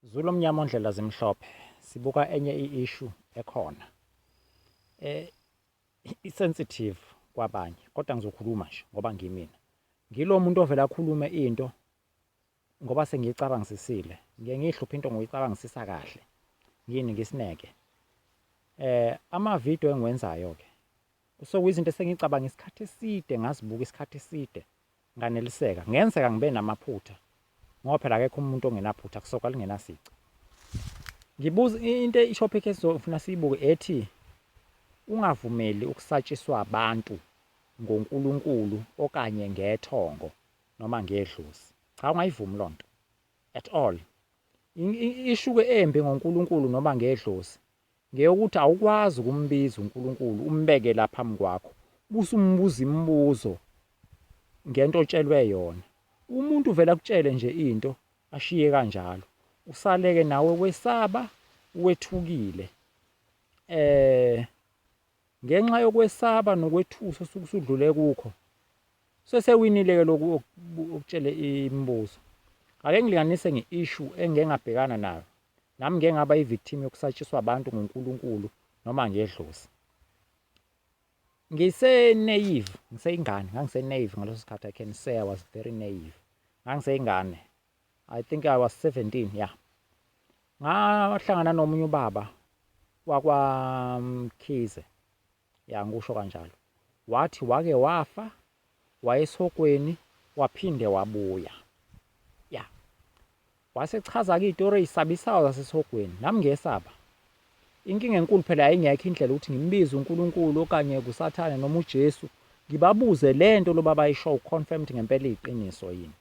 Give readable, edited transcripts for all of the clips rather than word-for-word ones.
Zulu omnyama ondlela zimhlophe sibuka enye i-issue ekhona i-sensitive kwabanye kodwa ngizokhuluma nje ngoba ngimina ngilo muntu ovela akhulume into ngoba sengiyicabangisisile ngiye ngihluphe into ngoyicabangisisa kahle ngini ngisineke ama-video engiwenzayo ke kuyizinto esengicabanga isikhathi eside ngazibuka isikhathi eside nganeliseka ngenzeka ngibe namaphutha ngoba phela akekho umuntu ongenaphutha kusoka lingenasici. Ngibuza into i-topic esizofuna siyibuke ethi ungavumeli ukusatshiswa abantu ngoNkulunkulu okanye ngethongo noma ngedlozi. Cha, ungayivumi loo nto at all. Ishuke embi ngoNkulunkulu noma ngedlozi ngeyokuthi awukwazi ukumbiza uNkulunkulu umbeke la phambi kwakho buse umbuza imibuzo ngento otshelwe yona. Umuntu uvela akutshele nje into ashiye kanjalo usaleke nawe kwesaba wethukile ngenxa yokwesaba nokwethusa osuke usudlule kukho sesewinile-ke lokhu okutshele imibuzo. Ake ngilinganise nge-issue engike ngabhekana nayo nami ngeke ngaba i-victim yokusatshiswa abantu ngoNkulunkulu noma ngedlozi. Ngise-naive, ngangisenaive ngaleso sikhathi. I can say I was very naive. Ngangiseyingane, I think I was 17, yeah. Ngahlangana nomunye ubaba wakwaMkhize, ya ngisho kanjalo. Wathi wake wafa, wayesogweni, waphinde wabuya. Ya. Wasechaza-ke iy'tori ey'sabisayo zasesogweni, nami ngiyesaba. Inkinga enkulu phela yayingekho indlela ukuthi ngimbize uNkulunkulu okanye kusathane noma uJesu, ngibabuze lento lo baba ayishoyo confirm ukuthi ngempela iyiqiniso yini.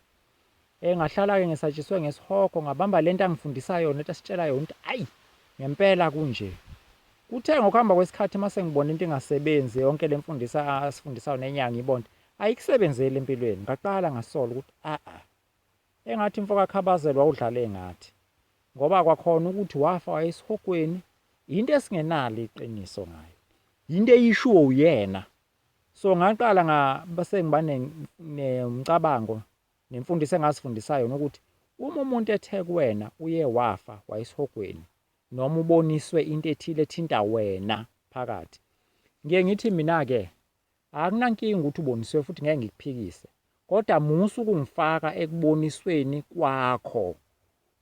Ngahlala-ke ngisatshiswe ngesihogo, ngabamba lento angifundisayo yona, lento asitshela yona ukuthi ayi ngempela kunje. Kuthe ngokuhamba kwesikhathi mase ngibona into ingasebenzi, yonke le mfundiso asifundisayo nenyanga ngibona ayikusebenzeli empilweni, ngaqala ngasola ukuthi engathi imfoka khabazelwa udlale ngathi ngoba kwakhona ukuthi wafa wayesihogweni, into esingenalo iqiniso ngayo, into eyishuwo uyena. So ngaqala base ngiba nomcabango nemfundiso engasifundisayo nokuthi uma umuntu ethe kuwena uye wafa wayesihogweni noma uboniswe into ethile ethinta wena phakathi, ngiye ngithi mina-ke akunankinga ukuthi uboniswe futhi ngeke ngikuphikise, kodwa musa ukungifaka ekubonisweni kwakho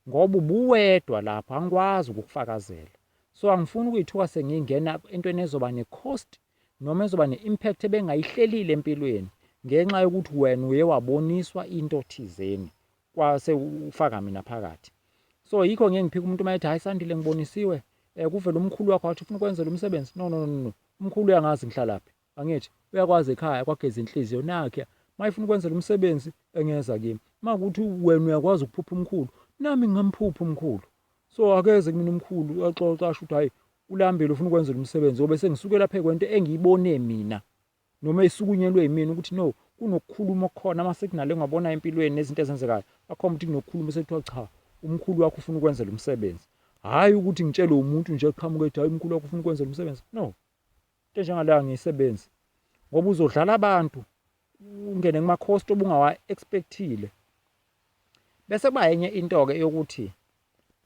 ngoba ubuwedwa lapho, angikwazi ukukufakazela. So angifuni ukuyithuka sengingena entweni ezoba ne-cost noma ezoba ne-impact ebengayihlelile empilweni ngenxa yokuthi wena uye waboniswa into thizeni kwase ufaka mina phakathi. So yikho ngeke ngiphike umuntu mayethi hayi Sandile ngibonisiwe kuvela umkhulu wakho wathi ufuna ukwenzela umsebenzi. No, umkhulu uyangazi ngihlalaphi, angithi uyakwazi ekhaya kwageza inhliziyo nakhe mayefuna ukwenzela umsebenzi engeza kimi. Makuthi wena uyakwazi ukuphupha umkhulu, nami ngingamphupha umkhulu. So akeze kumina umkhulu axoxa asho ukuthi hayi ulambile ufuna ukwenzela umsebenzi ngoba sengisuke lapha kwento engiyibone mina noma esukunyelwe yimina ukuthi no, kunokukhuluma okukhona mase kunale ongabona empilweni nezinto ezenzekayo akhomba ukuthi kunokukhuluma sekuthiwa cha umkhulu wakho ufuna ukwenzela umsebenzi, hhayi ukuthi ngitshele umuntu nje eqhamuka ethi hayi umkhulu wakho ufuna ukwenzela umsebenzi. No, into enjengaleyo angiyisebenzi ngoba uzodlala abantu ungene kuma-cost obungawa-expect-ile. Bese kuba enye into-ke yokuthi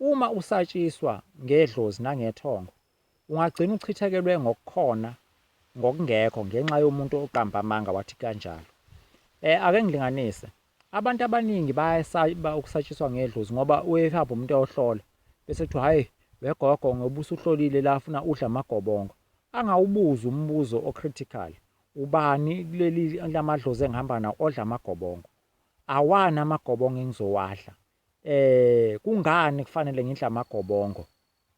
uma usatshiswa ngedlozi nangethongo ungagcina uchithekelwe ngokukhona ngokungekho ngenxa yomuntu oqamba amanga wathi kanjalo. Ake ngilinganise, abantu abaningi bayasaba ukusatshiswa ngedlozi ngoba uyehamba umuntu eyohlola bese kuthiwa hhayi wegogo ngoba usuhlolile la afuna udla amagobongo. Angawubuza umbuzo o-critical, ubani kuleli lamadlozi engihamba nawo odla amagobongo? Awani amagobongo engizowadla? Kungani kufanele ngidle amagobongo?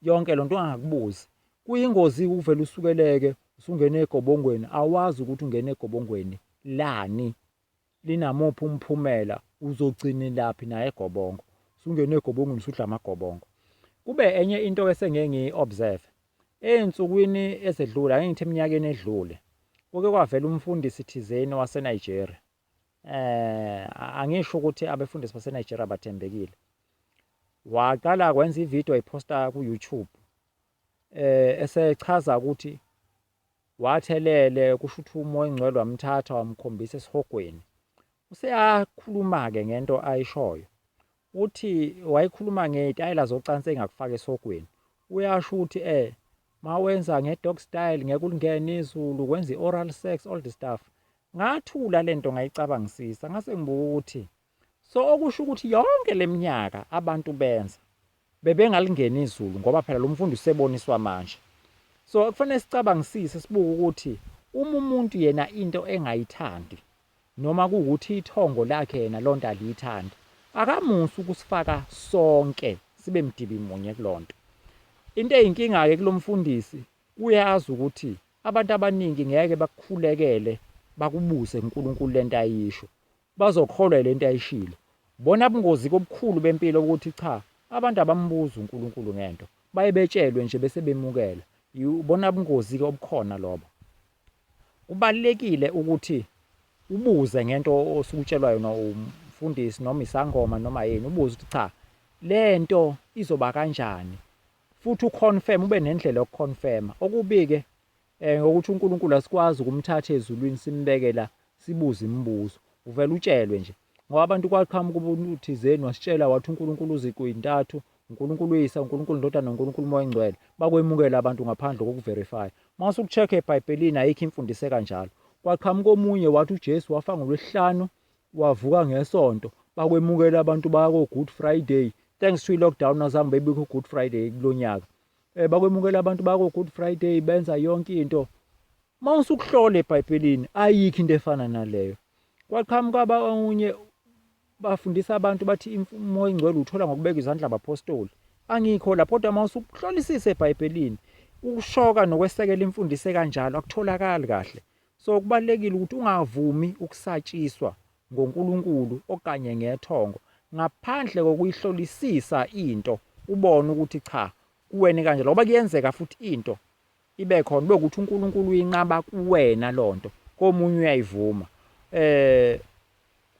Yonke lo nto ungangakubuzi. Kuyingozi uvele usukeleke usungene egobongweni, awazi ukuthi ungene egobongweni lani, linamuphi umphumela, uzogcina laphi naye egobongo. Usungene egobongweni usudla amagobongo. Kube enye into esengeke ngiyi-observe ey'nsukwini ezedlule, ake ngithi eminyakeni edlule, kuke kwavela umfundisi thizeni waseNigeria. Angisho ukuthi abefundisi baseNigeria bathembekile. Waqala kwenza ividiyo ayiphosta ku-YouTube esechaza ukuthi wathelele kusho ukuthi umoya ingcwele wamthatha wamkhombisa esihogweni. Useyakhuluma-ke ngento ayishoyo uthi wayekhuluma ngetayela zocansi engakufaka esogweni. Uyasho ukuthi mawenza nge-dog style ngeke ulingene izulu, kwenza i-oral sex, all the stuff. Ngathula lento ngayicabangisisa, ngase ngibuka ukuthi so okusho ukuthi yonke leminyaka abantu benza bebengalingeni izulu ngoba phela lo mfundi useboniswa manje. So kufanele sicabangisise sibuke ukuthi uma umuntu yena into engayithandi noma kuwukuthi ithongo lakhe yena lonto aliyithandi, akamusi ukusifaka sonke sibe mdibi munye kulonto. Into eyinkinga-ke kulo mfundisi uyazi ukuthi abantu abaningi ngeke bakukhulekele bakubuze uNkulunkulu lento ayisho, bazokholwa lento ayishilo. Bona ubungozi kobukhulu bempilo ukuthi cha, abantu abambuza uNkulunkulu ngento, baye betshelwe nje bese bemukela. Ubona ubungozi-ke obukhona lobo. Kubalulekile ukuthi ubuze ngento osukutshelwa yona umfundisi noma isangoma noma yini, ubuze ukuthi cha, lento izoba kanjani, futhi uconfirm, ube nendlela yokuconfirma. Okubi-ke ukuthi uNkulunkulu asikwazi ukumthatha ezulwini simbeke la sibuze imibuzo, uvela utshelwe nje. Ngoba abantu kwaqhamuka umuntu thizeni wasitshela wathi uNkulunkulu uzikuyintathu, uNkulunkulu uyise, uNkulunkulu indodana, uNkulunkulu umoya oyingcwele, bakwemukela abantu ngaphandle kokuverify. Mase ukucheck eBhayibhelini ayikho imfundiso kanjalo. Kwaqhamuka omunye wathi uJesu wafa ngoLwesihlanu wavuka ngeSonto, bakwemukela abantu bako Good Friday. Thanks to i-lockdown azange bebikho Good Friday kulonyaka. Bakwemukela abantu bako Good Friday benza yonke into. Mase ukuhlola eBhayibhelini ayikho into efana naleyo. Kwaqhamuka abanye bafundisa abantu bathi umoya oyingcwele uthola ngokubeka izandla abapostoli. Angikho lapho, kodwa mase ukuhlolisisa eBhayibhelini ukushoka nokwesekela imfundiso kanjalo akutholakali kahle. So kubalulekile ukuthi ungavumi ukusatshiswa ngoNkulunkulu okanye ngethongo ngaphandle kokuyihlolisisa into, ubone ukuthi cha kuwena kanjalo, ngoba kuyenzeka futhi into ibe khona bekuthi uNkulunkulu uyinqaba kuwena lonto, komunye uyayivuma.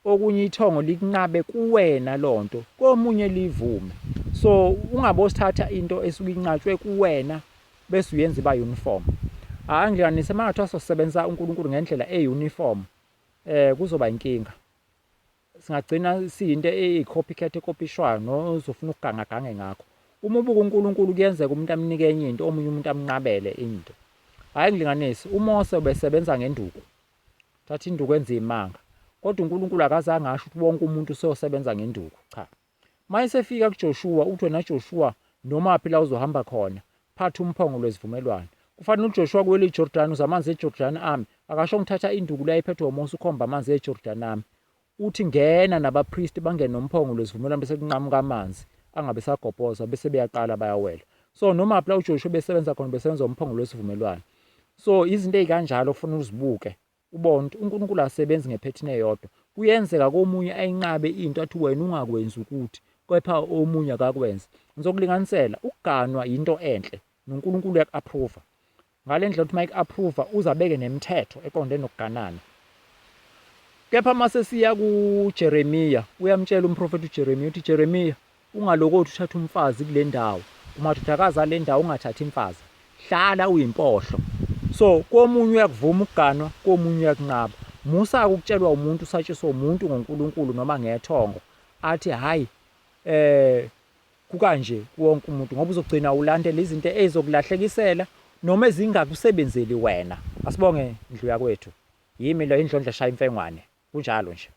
Okunye ithongo likunqabe kuwena lonto, komunye livume. So ungabosithatha into esuke inqatshwe kuwena bese uyenza iba uniform. Angilinganise mangathiwa sosebenza uNkulunkulu ngendlela eyuniform, kuzoba inkinga. Singagcina siyinto eyi-copycat ekopishwayo nozofuna ukugangagange ngakho. Uma ubuka uNkulunkulu kuyenzeka umuntu amnike enye into, omunye umuntu amnqabele into. Hhayi ngilinganise, uMose ubesebenza ngenduku, thatha induku enza imanga, kodwa uNkulunkulu akazange asho ukuthi wonke umuntu useyosebenza ngenduku, cha. Mayesefika kuJoshua uthi wena Joshua noma phi la uzohamba khona, phatha umphongo lwesivumelwano. Kufanele uJoshua kuwele iJordani, uze amanzi eJordani ame, akasho ngithatha induku la iphethwe uMose ukhomba amanzi eJordani ame. Uthi ngena nabapristi bangene nomphongo lwesivumelwano bese kunqamuka amanzi angabe sagobhoza bese beyaqala bayawela. So noma phela uJoshua besebenza khona besebenza umphongo lwesivumelwano. So izinto ezikanjalo kufanele uzibuke ubone ukuthi uNkulunkulu asebenzi ngephethini eyodwa. Kuyenzeka komunye ayinqabe into athi wena ungakwenzi ukuthi, kepha omunye akakwenza. Ngizokulinganisela, ukuganwa into enhle noNkulunkulu uyaku-approve. Ngale ndlela ukuthi mayik-approve uzabeke nemithetho eqondene nokuganana. Kepha mase siya kuJeremiya, uyamtshela umprofeti uJeremiya uthi Jeremiya, ungalokothi uthatha umfazi kule ndawo, umadodakazi ale ndawo ungathathi imfazi, hlala uyimpohlo. So komunye uyakuvuma ukuganwa, komunye uyakunqaba. Musa ukutshelwa umuntu usatshiswa umuntu ngoNkulunkulu noma ngethongo athi hayi kukanje wonke umuntu, ngoba uzogcina ulandela izinto ezokulahlekisela noma ezingakusebenzeli wena. Asibonge indlu yakwethu. Yimi lo Indlondlo eshaya imfengwane. Kunjalo nje.